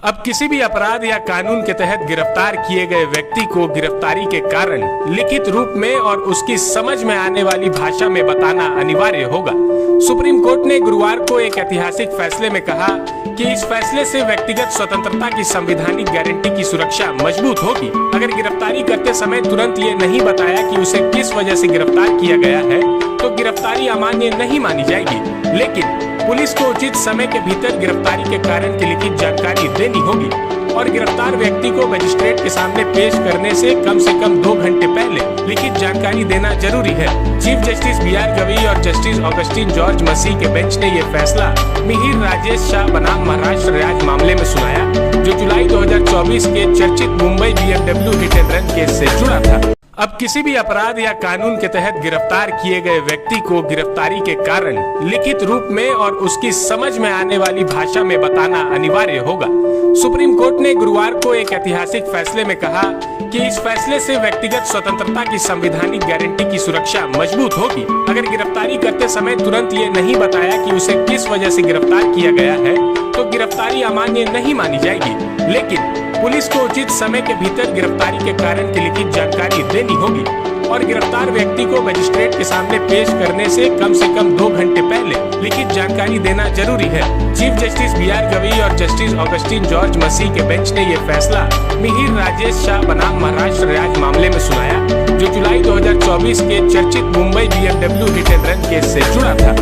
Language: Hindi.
अब किसी भी अपराध या कानून के तहत गिरफ्तार किए गए व्यक्ति को गिरफ्तारी के कारण लिखित रूप में और उसकी समझ में आने वाली भाषा में बताना अनिवार्य होगा। सुप्रीम कोर्ट ने गुरुवार को एक ऐतिहासिक फैसले में कहा कि इस फैसले से व्यक्तिगत स्वतंत्रता की संवैधानिक गारंटी की सुरक्षा मजबूत होगी। अगर गिरफ्तारी करते समय तुरंत ये नहीं बताया कि उसे किस वजह से गिरफ्तार किया गया है तो गिरफ्तारी अमान्य नहीं मानी जाएगी, लेकिन पुलिस को उचित समय के भीतर गिरफ्तारी के कारण की लिखित जानकारी देनी होगी और गिरफ्तार व्यक्ति को मजिस्ट्रेट के सामने पेश करने से कम 2 घंटे पहले लिखित जानकारी देना जरूरी है। चीफ जस्टिस BR गवई और जस्टिस ऑगस्टिन जॉर्ज मसीह के बेंच ने ये फैसला मिहिर राजेश शाह बनाम महाराष्ट्र राज्य मामले में सुनाया, जो जुलाई 2024 के चर्चित Mumbai BMW hit and run case से जुड़ा था। अब किसी भी अपराध या कानून के तहत गिरफ्तार किए गए व्यक्ति को गिरफ्तारी के कारण लिखित रूप में और उसकी समझ में आने वाली भाषा में बताना अनिवार्य होगा। सुप्रीम कोर्ट ने गुरुवार को एक ऐतिहासिक फैसले में कहा कि इस फैसले से व्यक्तिगत स्वतंत्रता की संवैधानिक गारंटी की सुरक्षा मजबूत होगी। अगर गिरफ्तारी करते समय तुरंत ये नहीं बताया कि उसे किस वजह से गिरफ्तार किया गया है तो गिरफ्तारी अमान्य नहीं मानी जाएगी, लेकिन पुलिस को उचित समय के भीतर गिरफ्तारी के कारण की लिखित जानकारी देनी होगी और गिरफ्तार व्यक्ति को मजिस्ट्रेट के सामने पेश करने से कम 2 घंटे पहले लिखित जानकारी देना जरूरी है। चीफ जस्टिस BR गवई और जस्टिस ऑगस्टिन जॉर्ज मसीह के बेंच ने ये फैसला मिहिर राजेश शाह बनाम महाराष्ट्र राज्य मामले में सुनाया, जो जुलाई 2024 के चर्चित Mumbai BMW hit and run case से जुड़ा था।